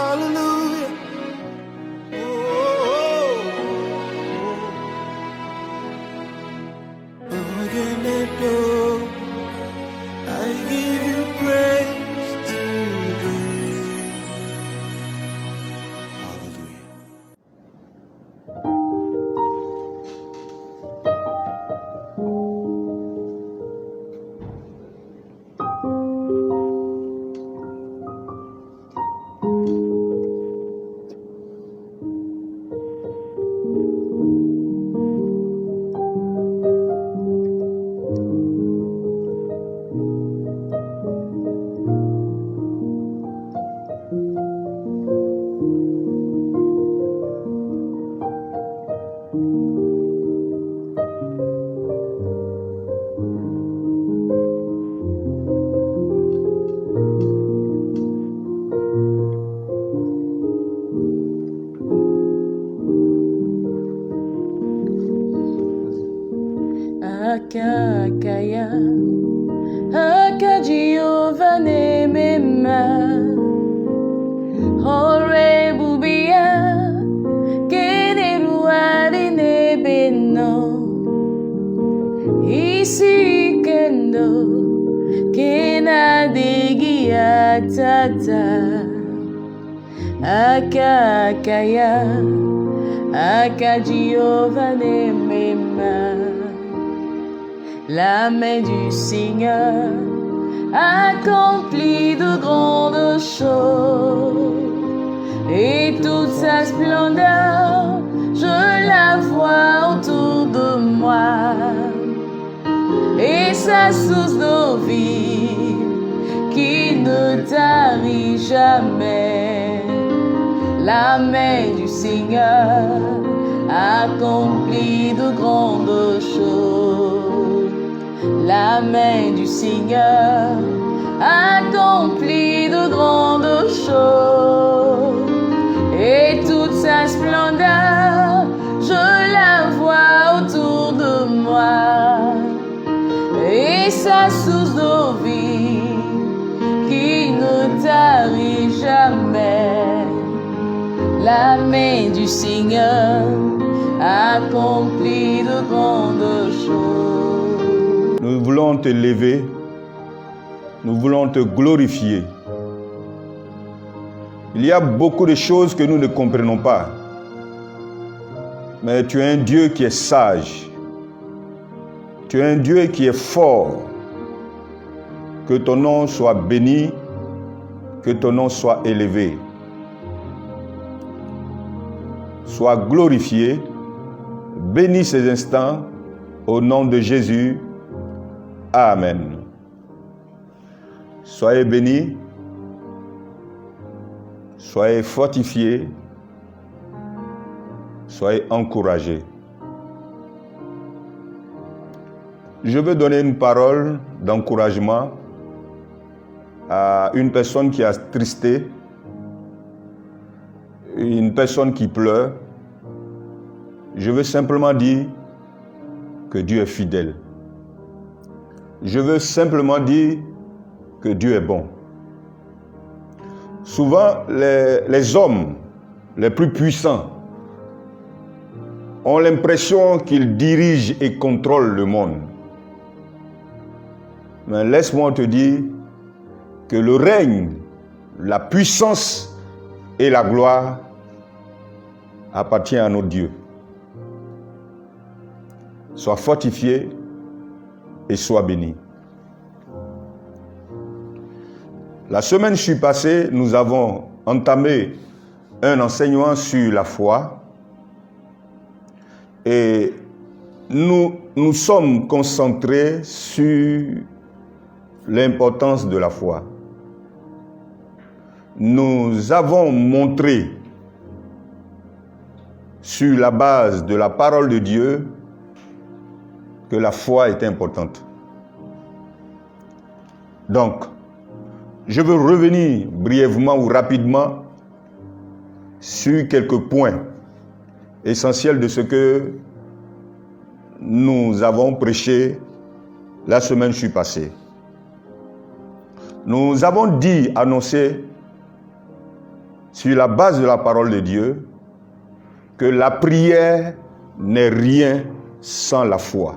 Hallelujah. I give you praise today. Hallelujah. Akakaya Akajiovane mema Hore bubia Keneruari nebeno Isi kendo Kenadegi atata Akakaya Akajiovane mema. La main du Seigneur accomplit de grandes choses et toute sa splendeur, je la vois autour de moi et sa source d'eau vive qui ne tarit jamais. La main du Seigneur accomplit de grandes choses. La main du Seigneur accomplit de grandes choses et toute sa splendeur, je la vois autour de moi et sa source d'eau vive qui ne tarit jamais. La main du Seigneur accomplit de grandes choses. Nous voulons te lever, nous voulons te glorifier. Il y a beaucoup de choses que nous ne comprenons pas. Mais tu es un Dieu qui est sage. Tu es un Dieu qui est fort. Que ton nom soit béni, que ton nom soit élevé. Sois glorifié. Bénis ces instants au nom de Jésus. Amen. Soyez bénis, soyez fortifiés, soyez encouragés. Je veux donner une parole d'encouragement à une personne qui est attristée, une personne qui pleure. Je veux simplement dire que Dieu est fidèle. Je veux simplement dire que Dieu est bon. Souvent, les hommes les plus puissants ont l'impression qu'ils dirigent et contrôlent le monde. Mais laisse-moi te dire que le règne, la puissance et la gloire appartiennent à notre Dieu. Sois fortifié et sois béni. La semaine passée, nous avons entamé un enseignement sur la foi et nous sommes concentrés sur l'importance de la foi. Nous avons montré sur la base de la parole de Dieu que la foi est importante. Donc, je veux revenir brièvement ou rapidement sur quelques points essentiels de ce que nous avons prêché la semaine passée. Nous avons dit, annoncé sur la base de la parole de Dieu, que la prière n'est rien sans la foi.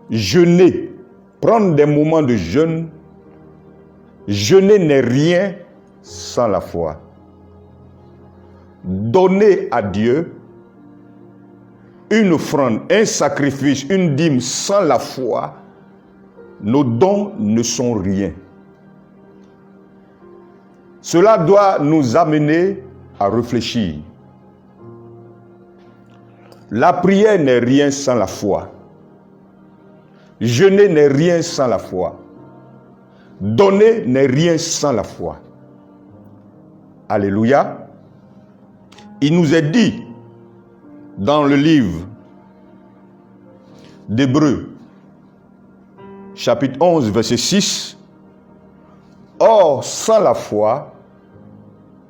Jeûner, prendre des moments de jeûne, jeûner n'est rien sans la foi. Donner à Dieu une offrande, un sacrifice, une dîme sans la foi, nos dons ne sont rien. Cela doit nous amener à réfléchir. La prière n'est rien sans la foi. Jeûner n'est rien sans la foi. Donner n'est rien sans la foi. Alléluia. Il nous est dit dans le livre d'Hébreux, chapitre 11, verset 6, « Or, sans la foi,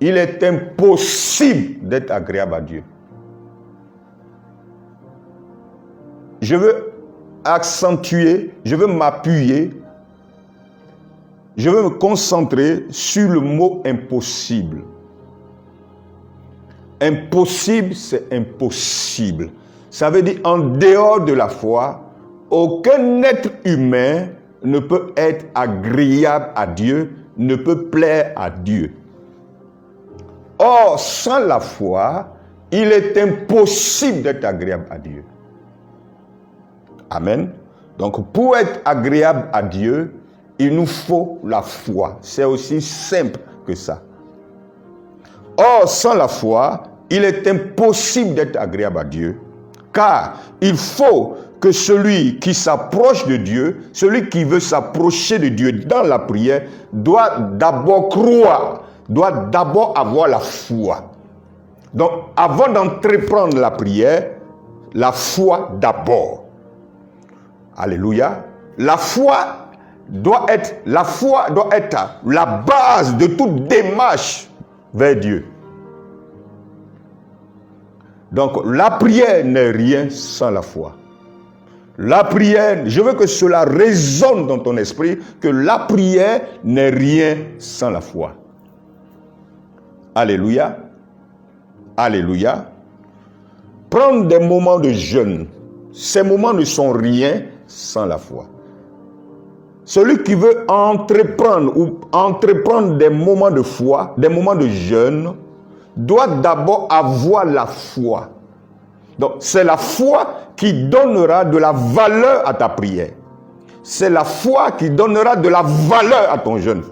il est impossible d'être agréable à Dieu. » Je veux accentuer, je veux m'appuyer, je veux me concentrer sur le mot impossible. Impossible, c'est impossible. Ça veut dire en dehors de la foi, aucun être humain ne peut être agréable à Dieu, ne peut plaire à Dieu. Or, sans la foi, il est impossible d'être agréable à Dieu. Amen. Donc, pour être agréable à Dieu, il nous faut la foi. C'est aussi simple que ça. Or, sans la foi, il est impossible d'être agréable à Dieu, car il faut que celui qui s'approche de Dieu, celui qui veut s'approcher de Dieu dans la prière, doit d'abord croire, doit d'abord avoir la foi. Donc, avant d'entreprendre la prière, la foi d'abord. Alléluia. La foi doit être la base de toute démarche vers Dieu. Donc, la prière n'est rien sans la foi. La prière, je veux que cela résonne dans ton esprit, que la prière n'est rien sans la foi. Alléluia. Alléluia. Prendre des moments de jeûne, ces moments ne sont rien sans la foi. Celui qui veut entreprendre des moments de foi, des moments de jeûne, doit d'abord avoir la foi. Donc, c'est la foi qui donnera de la valeur à ta prière. C'est la foi qui donnera de la valeur à ton jeûne.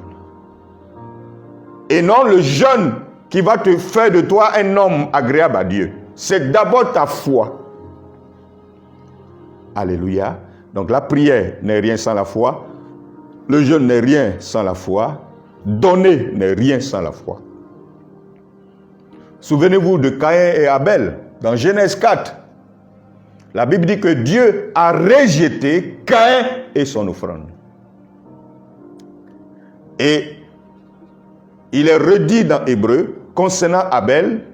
Et non le jeûne qui va te faire de toi un homme agréable à Dieu. C'est d'abord ta foi. Alléluia. Donc, la prière n'est rien sans la foi. Le jeûne n'est rien sans la foi. Donner n'est rien sans la foi. Souvenez-vous de Caïn et Abel, dans Genèse 4. La Bible dit que Dieu a rejeté Caïn et son offrande. Et il est redit dans Hébreux, concernant Abel,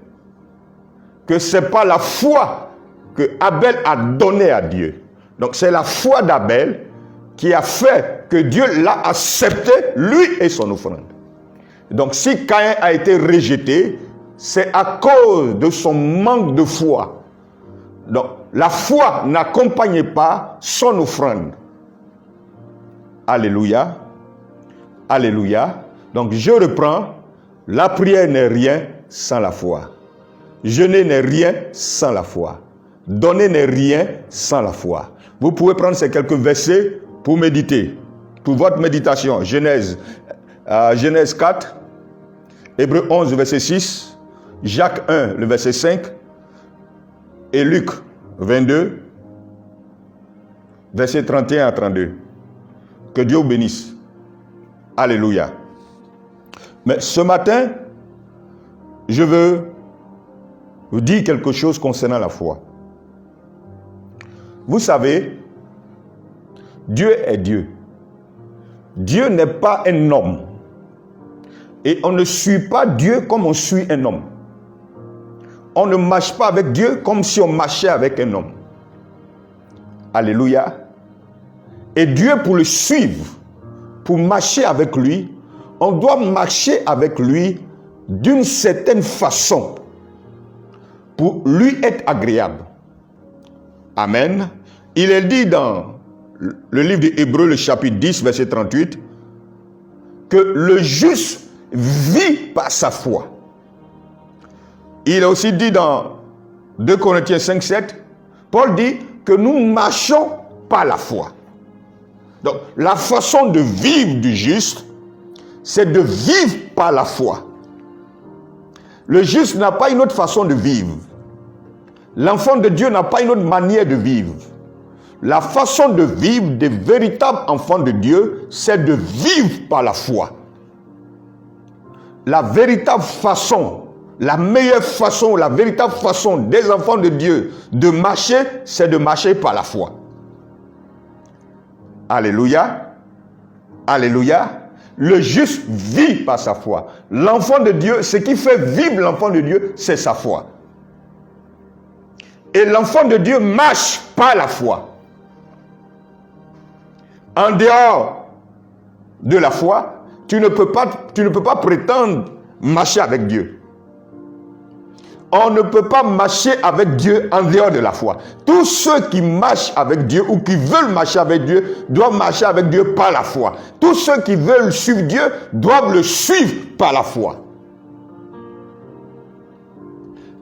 que ce n'est pas la foi que Abel a donnée à Dieu. Donc c'est la foi d'Abel qui a fait que Dieu l'a accepté, lui et son offrande. Donc si Caïn a été rejeté, c'est à cause de son manque de foi. Donc, la foi n'accompagnait pas son offrande. Alléluia. Alléluia. Donc, je reprends. La prière n'est rien sans la foi. Jeûner n'est rien sans la foi. Donner n'est rien sans la foi. Vous pouvez prendre ces quelques versets pour méditer. Pour votre méditation. Genèse 4. Hébreux 11, verset 6. Jacques 1, le verset 5, et Luc 22, verset 31 à 32. Que Dieu vous bénisse. Alléluia. Mais ce matin, je veux vous dire quelque chose concernant la foi. Vous savez, Dieu est Dieu. Dieu n'est pas un homme. Et on ne suit pas Dieu comme on suit un homme. On ne marche pas avec Dieu comme si on marchait avec un homme. Alléluia. Et Dieu, pour le suivre, pour marcher avec lui, on doit marcher avec lui d'une certaine façon pour lui être agréable. Amen. Il est dit dans le livre des Hébreux, le chapitre 10, verset 38, que le juste vit par sa foi. Il est aussi dit dans 2 Corinthiens 5, 7, Paul dit que nous marchons par la foi. Donc, la façon de vivre du juste, c'est de vivre par la foi. Le juste n'a pas une autre façon de vivre. L'enfant de Dieu n'a pas une autre manière de vivre. La façon de vivre des véritables enfants de Dieu, c'est de vivre par la foi. La véritable façon, la meilleure façon, la véritable façon des enfants de Dieu de marcher, c'est de marcher par la foi. Alléluia. Alléluia. Le juste vit par sa foi. L'enfant de Dieu, ce qui fait vivre l'enfant de Dieu, c'est sa foi. Et l'enfant de Dieu marche par la foi. En dehors de la foi, tu ne peux pas prétendre marcher avec Dieu. On ne peut pas marcher avec Dieu en dehors de la foi. Tous ceux qui marchent avec Dieu ou qui veulent marcher avec Dieu doivent marcher avec Dieu par la foi. Tous ceux qui veulent suivre Dieu doivent le suivre par la foi.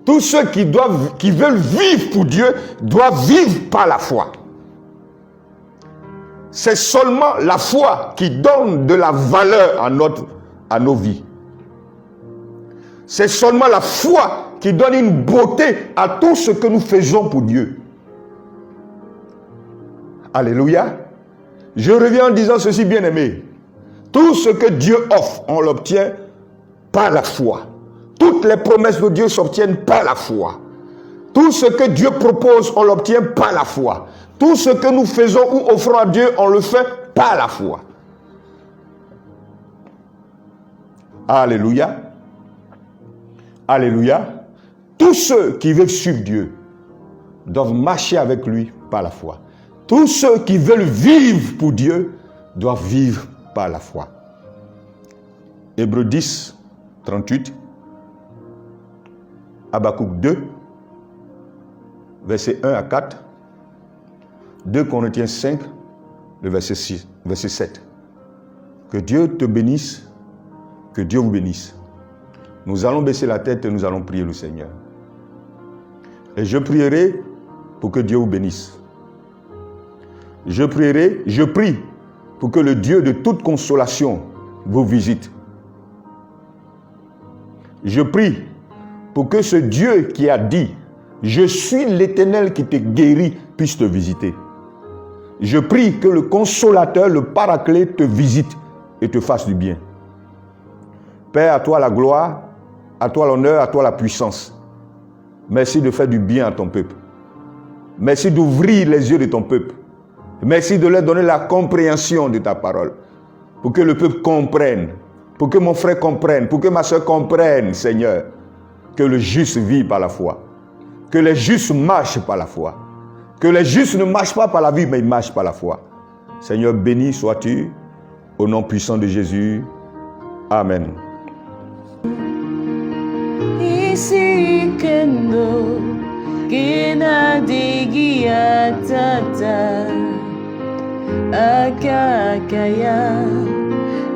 Tous ceux qui veulent vivre pour Dieu doivent vivre par la foi. C'est seulement la foi qui donne de la valeur à nos vies. C'est seulement la foi qui donne une beauté à tout ce que nous faisons pour Dieu. Alléluia. Je reviens en disant ceci, bien-aimé. Tout ce que Dieu offre, on l'obtient par la foi. Toutes les promesses de Dieu s'obtiennent par la foi. Tout ce que Dieu propose, on l'obtient par la foi. Tout ce que nous faisons ou offrons à Dieu, on le fait par la foi. Alléluia. Alléluia. Tous ceux qui veulent suivre Dieu doivent marcher avec lui par la foi. Tous ceux qui veulent vivre pour Dieu doivent vivre par la foi. Hébreux 10, 38. Habakkuk 2, versets 1 à 4. 2 Corinthiens 5, le verset 6, verset 7. Que Dieu te bénisse, que Dieu vous bénisse. Nous allons baisser la tête et nous allons prier le Seigneur. Et je prierai pour que Dieu vous bénisse. Je prie pour que le Dieu de toute consolation vous visite. Je prie pour que ce Dieu qui a dit « Je suis l'Éternel qui te guérit » puisse te visiter. Je prie que le consolateur, le paraclet te visite et te fasse du bien. Père, à toi la gloire, à toi l'honneur, à toi la puissance. Merci de faire du bien à ton peuple. Merci d'ouvrir les yeux de ton peuple. Merci de leur donner la compréhension de ta parole. Pour que le peuple comprenne, pour que mon frère comprenne, pour que ma soeur comprenne, Seigneur, que le juste vit par la foi. Que les justes marchent par la foi. Que les justes ne marchent pas par la vie, mais ils marchent par la foi. Seigneur, béni sois-tu, au nom puissant de Jésus. Amen. Isi kendo kena digia tata akakaya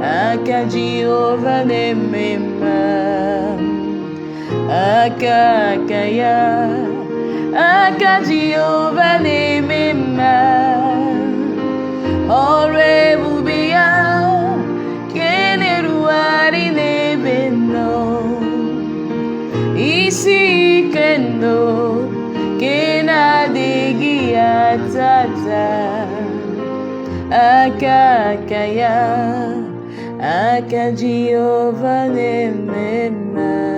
akajiova nemema akakaya akajiova nemema ore bubia keneruari nebeno isi kendo kena digia tata akakaya akajiova nemema.